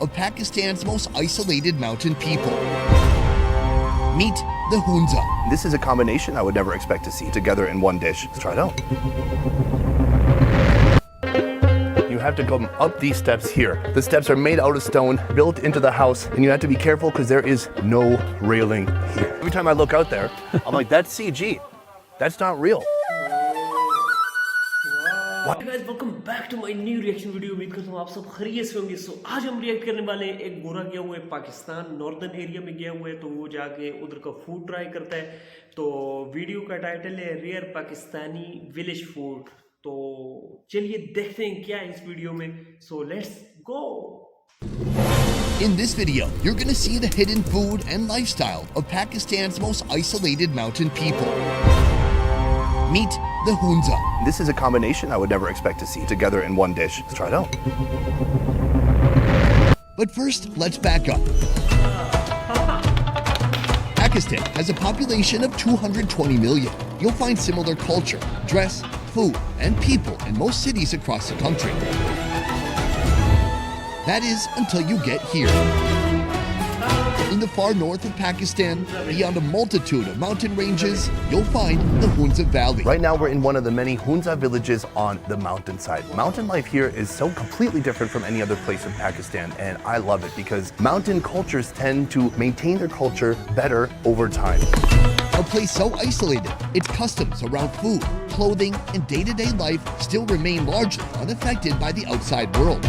of Pakistan's most isolated mountain people. Meet the Hunza. This is a combination I would never expect to see together in one dish. Let's try it out. You have to go up these steps here. The steps are made out of stone, built into the house, and you have to be careful because there is no railing here. Every time I look out there, I'm like, that's CG. That's not real. Hey guys, welcome back to my new reaction video. उम्मीद करता हूँ आप सब खैरियत से होंगे। सो आज हम रिएक्ट करने वाले हैं। एक गोरा गया हुआ है पाकिस्तान नॉर्दर्न एरिया में गया हुआ है, तो वो जाके उधर का फूड ट्राई करता है। तो वीडियो का टाइटल है रेयर पाकिस्तानी विलेज फूड। तो चलिए देखते हैं क्या है इस वीडियो में। So let's go. In this video, you're going to see the hidden food and lifestyle of Pakistan's most isolated mountain people. Meet the Hunza. This is a combination I would never expect to see together in one dish. Let's try it out. But first, let's back up. Pakistan has a population of 220 million. You'll find similar culture, dress, food, and people in most cities across the country. That is until you get here. In the far north of Pakistan, beyond a multitude of mountain ranges, you'll find the Hunza Valley. Right now we're in one of the many Hunza villages on the mountainside. Mountain life here is so completely different from any other place in Pakistan, and I love it because mountain cultures tend to maintain their culture better over time. A place so isolated, its customs around food, clothing, and day-to-day life still remain largely unaffected by the outside world.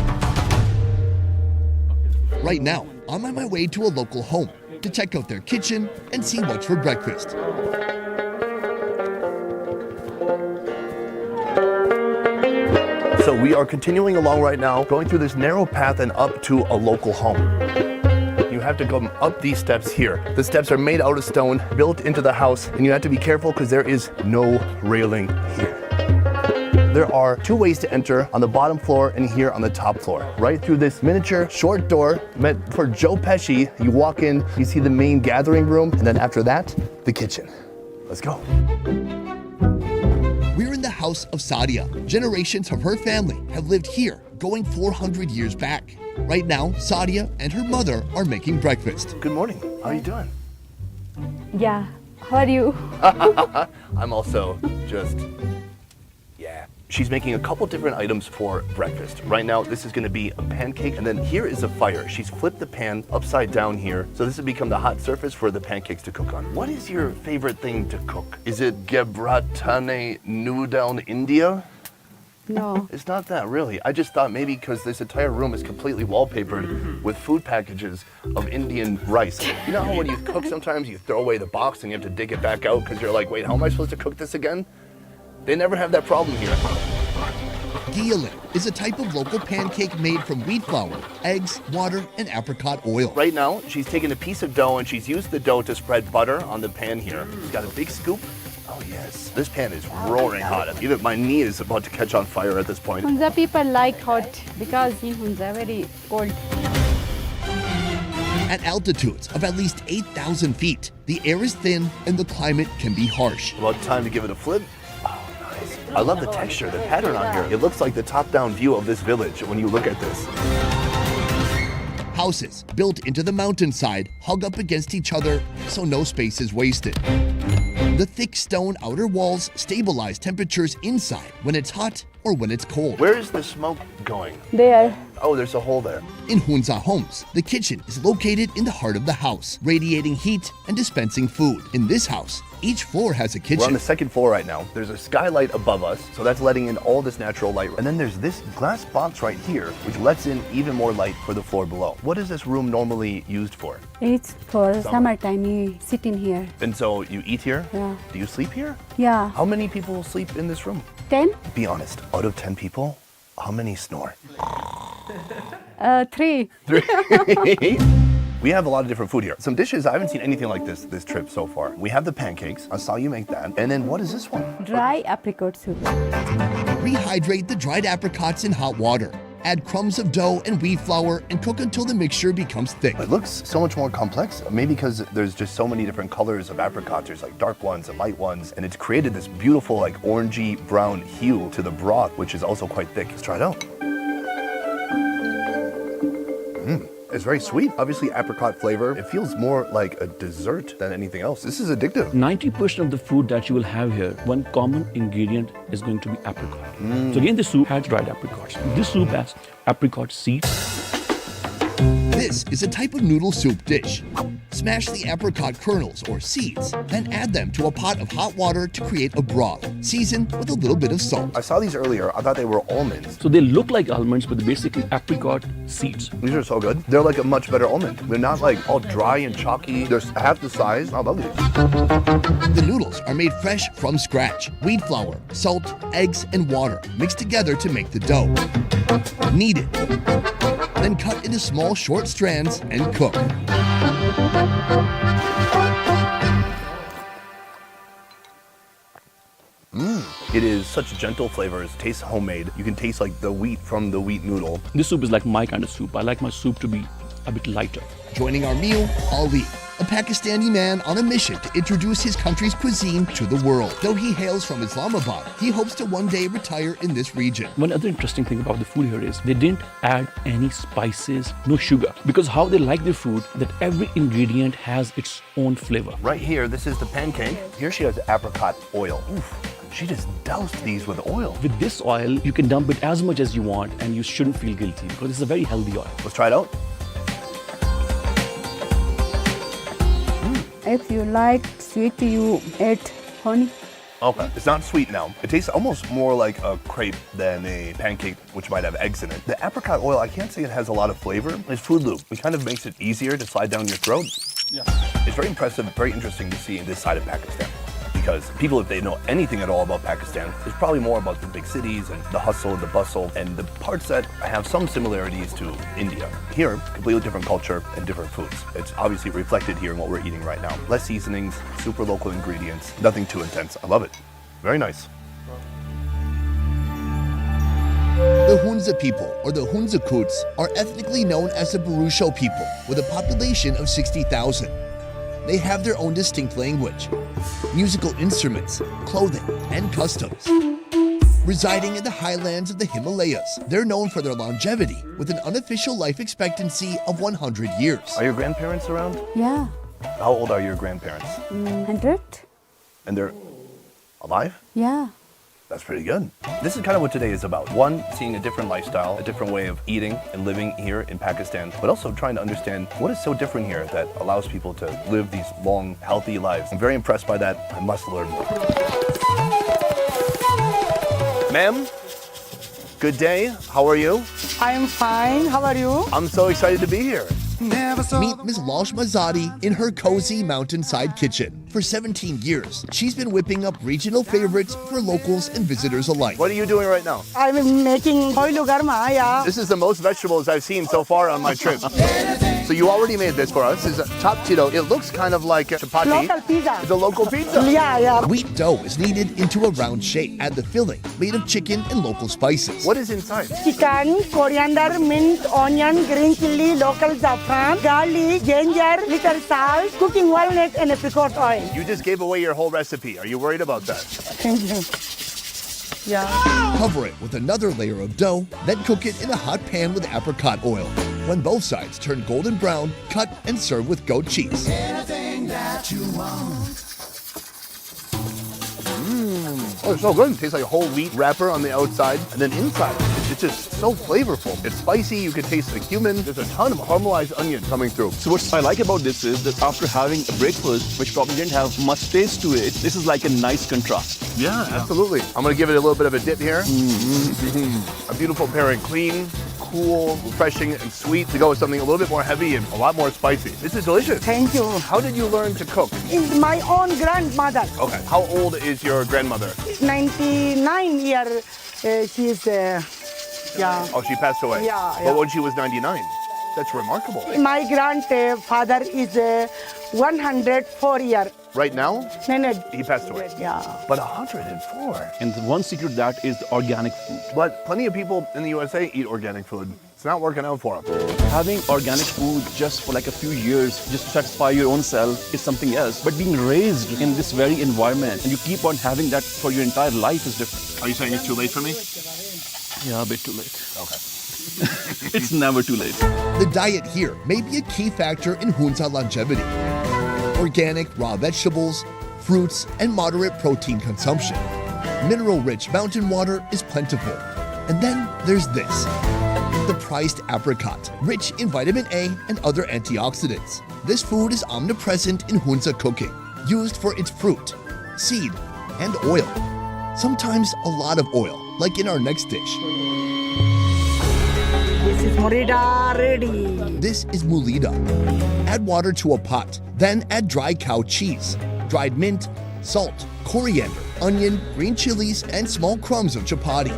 Right now, I'm on my way to a local home to check out their kitchen and see what's for breakfast. So we are continuing along right now, going through this narrow path and up to a local home. You have to go up these steps here. The steps are made out of stone, built into the house, and you have to be careful because there is no railing here. There are two ways to enter, on the bottom floor and here on the top floor. Right through this miniature short door meant for Joe Pesci. You walk in, you see the main gathering room, and then after that, the kitchen. Let's go. We're in the house of Sadia. Generations of her family have lived here, going 400 years back. Right now, Sadia and her mother are making breakfast. Good morning. How are you doing? Yeah, how are you? I'm also just, yeah. She's making a couple different items for breakfast. Right now, this is gonna be a pancake, and then here is a fire. She's flipped the pan upside down here, so this will become the hot surface for the pancakes to cook on. What is your favorite thing to cook? Is it gebratane noodle in India? No. It's not that, really. I just thought maybe because this entire room is completely wallpapered with food packages of Indian rice. You know how when you cook, sometimes you throw away the box and you have to dig it back out because you're like, wait, how am I supposed to cook this again? They never have that problem here. Ghialin is a type of local pancake made from wheat flour, eggs, water, and apricot oil. Right now, she's taken a piece of dough and she's used the dough to spread butter on the pan here. She's got a big scoop. Oh yes, this pan is roaring hot. Even my knee is about to catch on fire at this point. Hunza people like hot because in Hunza very cold. At altitudes of at least 8,000 feet, the air is thin and the climate can be harsh. About time to give it a flip. I love the texture, the pattern on here. It looks like the top-down view of this village when you look at this. Houses built into the mountainside hug up against each other so no space is wasted. The thick stone outer walls stabilize temperatures inside when it's hot or when it's cold. Where is the smoke going? There. Oh, there's a hole there. In Hunza homes, the kitchen is located in the heart of the house, radiating heat and dispensing food. In this house, each floor has a We're on kitchen. the second floor right now. There's a skylight above us, so that's letting in all this natural light. And then there's this glass box right here, which lets in even more light for the floor below. What is this room normally used for? It's for summertime. You sit in here. And so you eat here? Yeah. Do you sleep here? Yeah. How many people sleep in this room? 10? Be honest, out of 10 people, how many snore? 3. 3. We have a lot of different food here. Some dishes, I haven't seen anything like this trip so far. We have the pancakes. I saw you make that. And then what is this one? Dry apricot soup. Rehydrate the dried apricots in hot water. Add crumbs of dough and wheat flour and cook until the mixture becomes thick. It looks so much more complex, maybe because there's just so many different colors of apricots. There's like dark ones and light ones, and it's created this beautiful like orangey brown hue to the broth, which is also quite thick. Let's try it out. It's very sweet. Obviously apricot flavor. It feels more like a dessert than anything else. This is addictive. 90% of the food that you will have here, one common ingredient is going to be apricot. So again, the soup has dried apricots. This soup has apricot seeds. This is a type of noodle soup dish. Smash the apricot kernels or seeds, then add them to a pot of hot water to create a broth. Season with a little bit of salt. I saw these earlier. I thought they were almonds. So they look like almonds, but they're basically apricot seeds. These are so good. They're like a much better almond. They're not like all dry and chalky. They're half the size. I love these. The noodles are made fresh from scratch. Wheat flour, salt, eggs, and water mixed together to make the dough. Knead it. Then cut into small short strands and cook. It is such gentle flavors. Tastes homemade. You can taste like the wheat from the wheat noodle. This soup is like my kind of soup. I like my soup to be a bit lighter. Joining our meal, Ali, a Pakistani man on a mission to introduce his country's cuisine to the world. Though he hails from Islamabad, he hopes to one day retire in this region. One other interesting thing about the food here is they didn't add any spices, no sugar. Because how they like their food, that every ingredient has its own flavor. Right here, this is the pancake. Here she has apricot oil. Oof. She just doused these with oil. With this oil, you can dump it as much as you want and you shouldn't feel guilty because it's a very healthy oil. Let's try it out. If you like sweet, you add honey. Okay. It's not sweet now. It tastes almost more like a crepe than a pancake, which might have eggs in it. The apricot oil, I can't say it has a lot of flavor. It's food loop. It kind of makes it easier to slide down your throat. Yeah. It's very impressive, very interesting to see in this side of Pakistan. Because people, if they know anything at all about Pakistan, it's probably more about the big cities and the hustle and the bustle and the parts that have some similarities to India. Here, completely different culture and different foods. It's obviously reflected here in what we're eating right now. Less seasonings, super local ingredients, nothing too intense. I love it. Very nice. The Hunza people, or the Hunza Kuts, are ethnically known as the Barusho people, with a population of 60,000. They have their own distinct language, musical instruments, clothing, and customs. Residing in the highlands of the Himalayas, they're known for their longevity, with an unofficial life expectancy of 100 years. Are your grandparents around? Yeah, How old are your grandparents? 100. And they're alive? Yeah. That's pretty good. This is kind of what today is about. One, seeing a different lifestyle, a different way of eating and living here in Pakistan, but also trying to understand what is so different here that allows people to live these long, healthy lives. I'm very impressed by that. I must learn more. Ma'am, good day. How are you? I am fine. How are you? I'm so excited to be here. Meet Ms. Lashma Zadi in her cozy mountainside kitchen. For 17 years, she's been whipping up regional favorites for locals and visitors alike. What are you doing right now? I am making oilo garma, yeah. This is the most vegetables I've seen so far on my trip. So you already made this for us. This is a chaptito. It looks kind of like a chapati. Local pizza. It's a local pizza. Yeah, yeah. Wheat dough is kneaded into a round shape. Add the filling, made of chicken and local spices. What is inside? Chicken, coriander, mint, onion, green chili, local saffron, garlic, ginger, little salt, cooking walnut, and apricot oil. You just gave away your whole recipe. Are you worried about that? Thank you. Yeah. Cover it with another layer of dough, then cook it in a hot pan with apricot oil. When both sides turn golden brown, cut and serve with goat cheese. Oh, it's so good. It tastes like a whole wheat wrapper on the outside, and then inside, it's just so flavorful. It's spicy. You can taste the cumin. There's a ton of caramelized onion coming through. So what I like about this is that after having a breakfast, which probably didn't have much taste to it, this is like a nice contrast. Yeah, absolutely. I'm gonna give it a little bit of a dip here. A beautiful pairing, clean, cool, refreshing, and sweet to go with something a little bit more heavy and a lot more spicy. This is delicious. Thank you. How did you learn to cook? It's my own grandmother. Okay. How old is your grandmother? 99 years. She's, yeah. Oh, she passed away. Yeah, But yeah. when she was 99, that's remarkable. My grandfather is 104 years. Right now, No, he passed away. yeah. But 104. And the one secret that is the organic food. But plenty of people in the USA eat organic food. It's not working out for them. Having organic food just for like a few years, just to satisfy your own self, is something else. But being raised in this very environment, and you keep on having that for your entire life is different. Are you saying it's too late for me? Yeah, a bit too late. Okay. It's never too late. The diet here may be a key factor in Hunza longevity. Organic raw vegetables, fruits, and moderate protein consumption. Mineral-rich mountain water is plentiful. And then there's this. The prized apricot, rich in vitamin A and other antioxidants. This food is omnipresent in Hunza cooking, used for its fruit, seed, and oil. Sometimes a lot of oil, like in our next dish. This is morida ready. This is mulida. Add water to a pot, then add dry cow cheese, dried mint, salt, coriander, onion, green chilies, and small crumbs of chapati.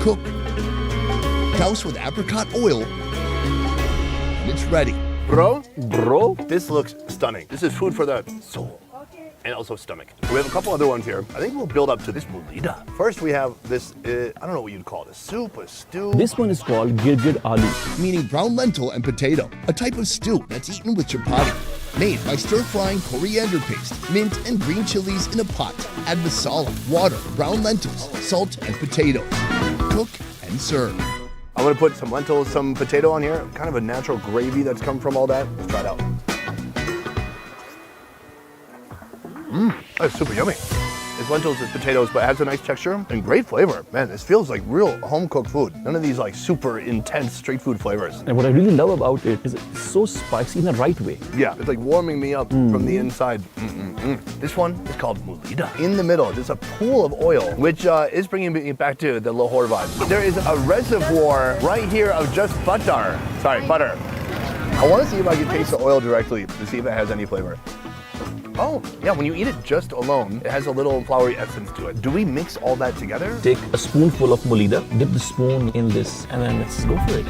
Cook. Douse with apricot oil, and it's ready. Bro, Bro, this looks stunning. This is food for the soul. And also stomach. We have a couple other ones here. I think we'll build up to this mulida. First we have this, I don't know what you'd call this, soup, a stew. this one is called girgir aloo. Meaning brown lentil and potato, a type of stew that's eaten with chapati. Made by stir-frying coriander paste, mint, and green chilies in a pot. Add masala, water, brown lentils, salt, and potatoes. Cook and serve. I'm gonna put some lentils, some potato on here. Kind of a natural gravy that's come from all that. Let's try it out. That's super yummy. It's lentils, it's potatoes, but it has a nice texture and great flavor. Man, this feels like real home-cooked food. None of these like super intense street food flavors. And what I really love about it is it's so spicy in the right way. Yeah, it's like warming me up from the inside. This one is called mulida. In the middle, there's a pool of oil, which is bringing me back to the Lahore vibe. There is a reservoir right here of just butter. Sorry, butter. I want to see if I can taste the oil directly to see if it has any flavor. Oh, yeah, when you eat it just alone, it has a little floury essence to it. Do we mix all that together? Take a spoonful of mulida, dip the spoon in this, and then let's go for it.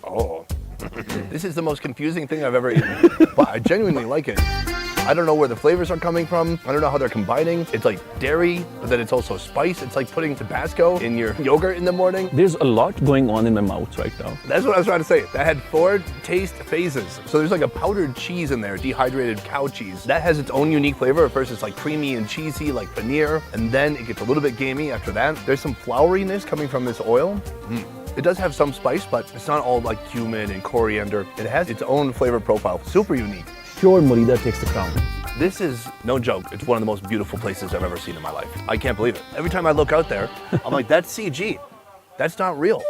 Oh. This is the most confusing thing I've ever eaten, but I genuinely like it. I don't know where the flavors are coming from. I don't know how they're combining. It's like dairy, but then it's also spice. It's like putting Tabasco in your yogurt in the morning. There's a lot going on in my mouth right now. That's what I was trying to say. That had 4 taste phases. So there's like a powdered cheese in there, dehydrated cow cheese. That has its own unique flavor. At first it's like creamy and cheesy, like paneer, and then it gets a little bit gamey after that. There's some floweriness coming from this oil. It does have some spice, but it's not all like cumin and coriander. It has its own flavor profile. Super unique. Pure mulida takes the crown. This is no joke. It's one of the most beautiful places I've ever seen in my life. I can't believe it. Every time I look out there, I'm like, that's CG. That's not real.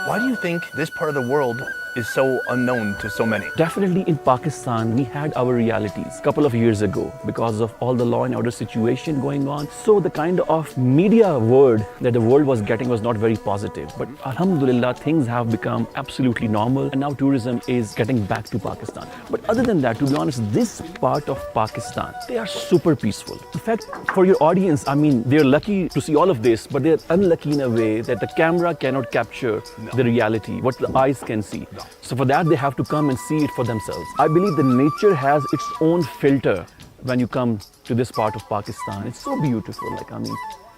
Why do you think this part of the world is so unknown to so many? Definitely in Pakistan, we had our realities a couple of years ago because of all the law and order situation going on. So the kind of media word that the world was getting was not very positive. But alhamdulillah, things have become absolutely normal and now tourism is getting back to Pakistan. But other than that, to be honest, this part of Pakistan, they are super peaceful. In fact, for your audience, I mean, they're lucky to see all of this, but they're unlucky in a way that the camera cannot capture the reality, what the eyes can see. So for that, they have to come and see it for themselves. I believe the nature has its own filter when you come to this part of Pakistan. It's so beautiful,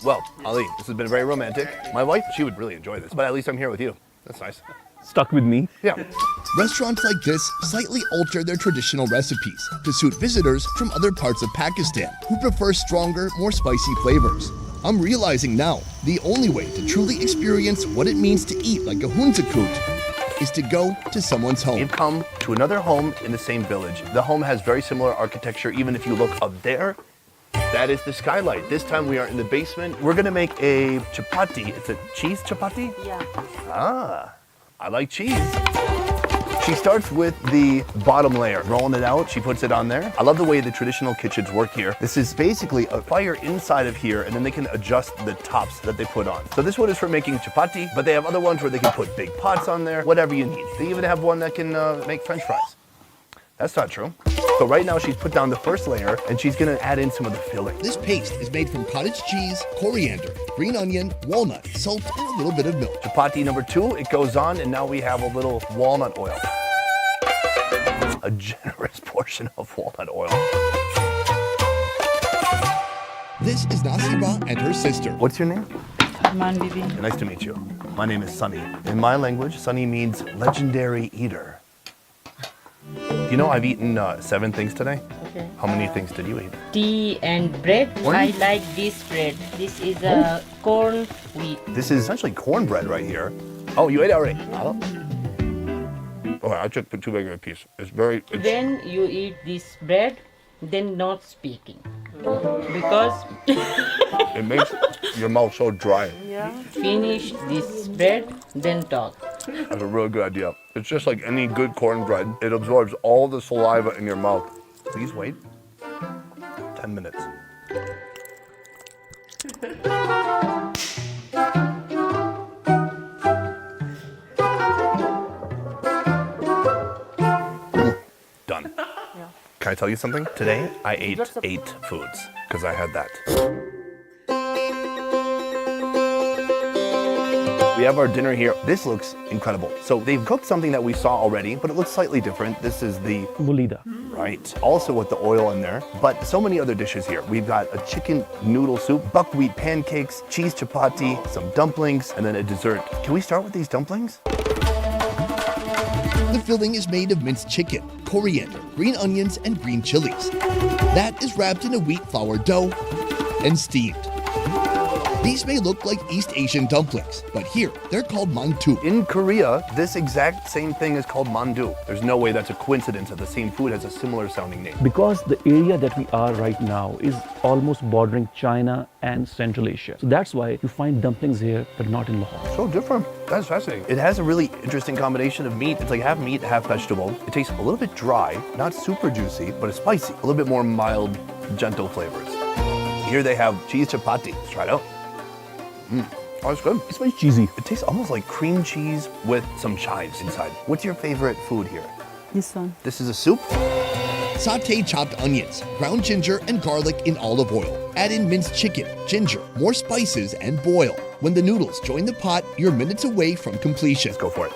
Well, Ali, this has been very romantic. My wife, she would really enjoy this, but at least I'm here with you. That's nice. stuck with me. Yeah. Restaurants like this slightly alter their traditional recipes to suit visitors from other parts of Pakistan who prefer stronger, more spicy flavors. I'm realizing now, the only way to truly experience what it means to eat like a hunzakut is to go to someone's home. You've come to another home in the same village. The home has very similar architecture, even if you look up there. That is the skylight. This time we are in the basement. We're gonna make a chapati. It's a cheese chapati? Yeah. Ah, I like cheese. She starts with the bottom layer, rolling it out. She puts it on there. I love the way the traditional kitchens work here. This is basically a fire inside of here, and then they can adjust the tops that they put on. So this one is for making chapati, but they have other ones where they can put big pots on there, whatever you need. They even have one that can make French fries. That's not true. So right now she's put down the first layer, and she's gonna add in some of the filling. This paste is made from cottage cheese, coriander, green onion, walnut, salt, and a little bit of milk. Chapati number 2, it goes on, and now we have a little walnut oil. A generous portion of walnut oil. This is Nasiba and her sister. What's your name? Man, baby. Nice to meet you. My name is Sunny. In my language, Sunny means legendary eater. You know I've eaten 7 things today? Okay. How many things did you eat? Tea and bread. I like this bread. This is a corn wheat. This is essentially cornbread right here. Oh, you ate it already? Oh, I took too big of a piece. It's When you eat this bread, then not speaking. Because it makes your mouth so dry. finish this bread, then talk. That's a really good idea. It's just like any good cornbread. It absorbs all the saliva in your mouth. Please wait 10 minutes. Done. Can I tell you something? Today, I ate 8 foods because I had that. We have our dinner here. This looks incredible. So they've cooked something that we saw already, but it looks slightly different. This is the Mulida. right, also with the oil in there, but so many other dishes here. We've got a chicken noodle soup, buckwheat pancakes, cheese chapati, some dumplings, and then a dessert. Can we start with these dumplings? The filling is made of minced chicken, coriander, green onions, and green chilies. That is wrapped in a wheat flour dough and steamed. These may look like East Asian dumplings, but here they're called mantu. In Korea, this exact same thing is called mandu. There's no way that's a coincidence that the same food has a similar sounding name. Because the area that we are right now is almost bordering China and Central Asia. So that's why you find dumplings here, but not in Lahore. So different. That's fascinating. It has a really interesting combination of meat. It's like half meat, half vegetable. It tastes a little bit dry, not super juicy, but it's spicy. A little bit more mild, gentle flavors. Here they have cheese chapati. Let's try it out. Oh, it's good. It's very cheesy. It tastes almost like cream cheese with some chives inside. What's your favorite food here? This one. This is a soup? Sauté chopped onions, ground ginger, and garlic in olive oil. Add in minced chicken, ginger, more spices, and boil. When the noodles join the pot, you're minutes away from completion. Let's go for it.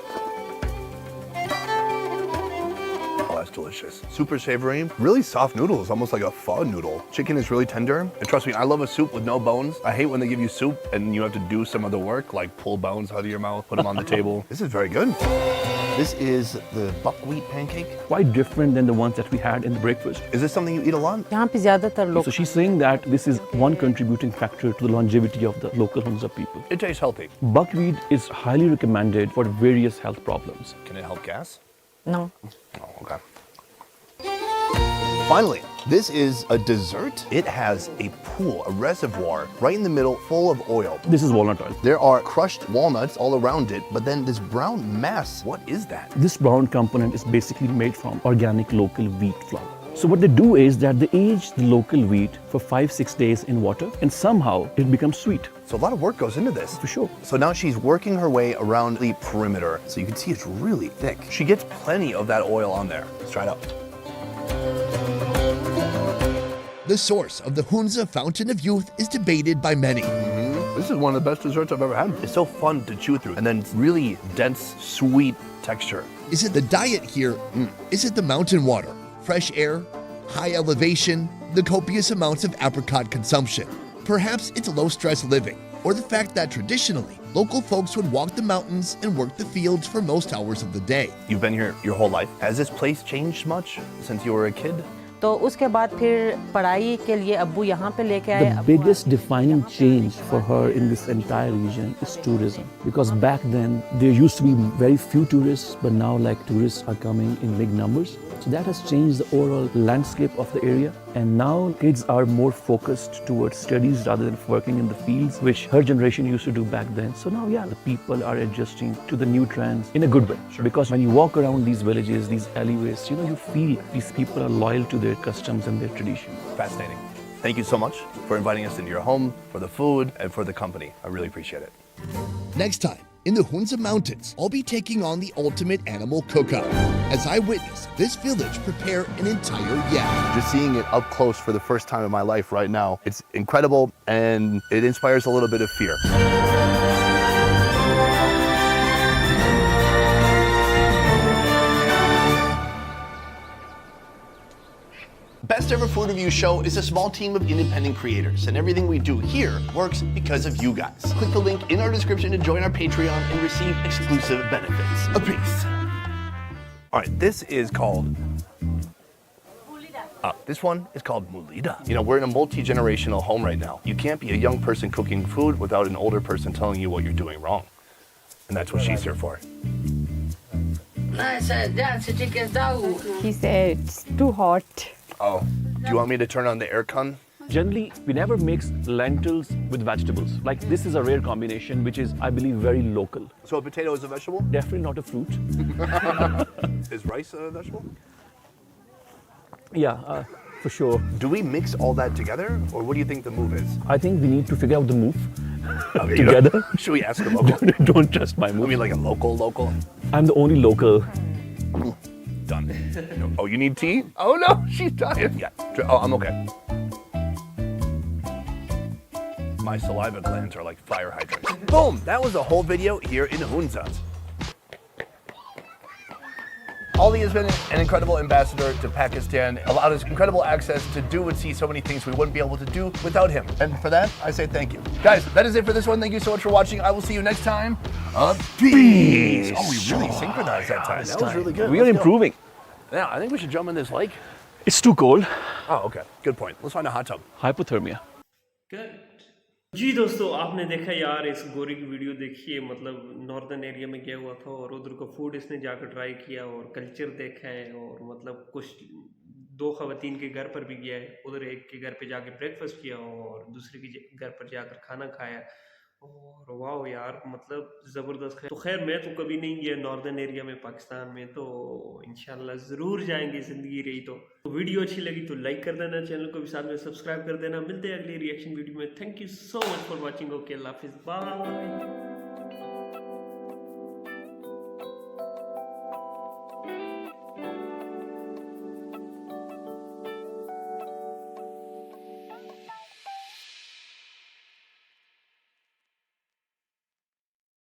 Oh, that's delicious. Super savory, really soft noodles, almost like a pho noodle. Chicken is really tender. And trust me, I love a soup with no bones. I hate when they give you soup and you have to do some other work, like pull bones out of your mouth, put them on the table. This is very good. This is the buckwheat pancake. Quite different than the ones that we had in the breakfast. Is this something you eat a lot? यहाँ पे ज़्यादातर लोग So she's saying that this is one contributing factor to the longevity of the local Hunza people. It tastes healthy. Buckwheat is highly recommended for various health problems. Can it help gas? no. Oh, okay. Finally, this is a dessert. It has a pool, a reservoir, right in the middle, full of oil. This is walnut oil. There are crushed walnuts all around it, but then this brown mass, what is that? This brown component is basically made from organic local wheat flour. So what they do is that they age the local wheat for 5-6 days in water, and somehow it becomes sweet. So a lot of work goes into this. For sure. So now she's working her way around the perimeter. So you can see it's really thick. She gets plenty of that oil on there. Let's try it out. The source of the Hunza Fountain of Youth is debated by many. This is one of the best desserts I've ever had. It's so fun to chew through, and then really dense, sweet texture. Is it the diet here? Is it the mountain water, fresh air, high elevation, the copious amounts of apricot consumption? Perhaps it's low-stress living, or the fact that traditionally, local folks would walk the mountains and work the fields for most hours of the day. You've been here your whole life. Has this place changed much since you were a kid? तो उसके बाद फिर पढ़ाई के लिए अब्बू यहाँ पे लेके आए. The biggest defining change for her in this entire region is tourism. Because back then, there used to be very few tourists, but now like tourists are coming in big numbers. So that has changed the overall landscape of the area. And now kids are more focused towards studies rather than working in the fields, which her generation used to do back then. So now, yeah, the people are adjusting to the new trends in a good way. Because when you walk around these villages, these alleyways, you feel these people are loyal to their customs and their traditions. Fascinating. Thank you so much for inviting us into your home, for the food, and for the company. I really appreciate it. Next time, in the Hunza Mountains, I'll be taking on the ultimate animal cook-up as I witness this village prepare an entire yak. Just seeing it up close for the first time in my life right now, it's incredible and it inspires a little bit of fear. Best Ever Food Review Show is a small team of independent creators, and everything we do here works because of you guys. Click the link in our description to join our Patreon and receive exclusive benefits. A peace. All right, this is called This one is called mulida. You know, we're in a multi-generational home right now. You can't be a young person cooking food without an older person telling you what you're doing wrong. And that's what she's here for. He said it's too hot. Oh, do you want me to turn on the aircon? Generally, we never mix lentils with vegetables. Like this is a rare combination, which is, I believe, very local. So a potato is a vegetable? Definitely not a fruit. Is rice a vegetable? Yeah, for sure. Do we mix all that together, or what do you think the move is? I think we need to figure out the move Okay, together. Should we ask a local? Don't trust my I move. mean, like a local? I'm the only local. Done. Oh, you need tea? Oh no, she's dying. Yeah. Oh, I'm okay. My saliva glands are like fire hydrants. Boom! That was a whole video here in Hunza. Ali has been an incredible ambassador to Pakistan, allowed us incredible access to do and see so many things we wouldn't be able to do without him. And for that, I say thank you. Guys, that is it for this one. Thank you so much for watching. I will see you next time. Peace! Oh, we really synchronized that time. That was really good. We are Let's go. improving. Yeah, I think we should jump in this lake. It's too cold. Oh, okay. Good point. Let's find a hot tub. Hypothermia. जी दोस्तों, आपने देखा यार इस गोरी की video देखिए, मतलब northern area में गया हुआ था और उधर का फूड इसने जाकर ट्राई किया और कल्चर देखा है और मतलब कुछ दो खवातीन के घर पर भी गया है, उधर एक के घर पे जाके ब्रेकफास्ट किया और दूसरे के घर पर जाकर खाना खाया और वाह यार, मतलब ज़बरदस्त है। तो खैर मैं तो कभी नहीं गया नॉर्दर्न एरिया में पाकिस्तान में, तो इंशाल्लाह ज़रूर जाएंगे ज़िंदगी रही तो वीडियो अच्छी लगी तो लाइक कर देना, चैनल को भी साथ में सब्सक्राइब कर देना। मिलते हैं अगली रिएक्शन वीडियो में। Thank you so much for watching. Okay, अल्लाह हाफिज़, बाय।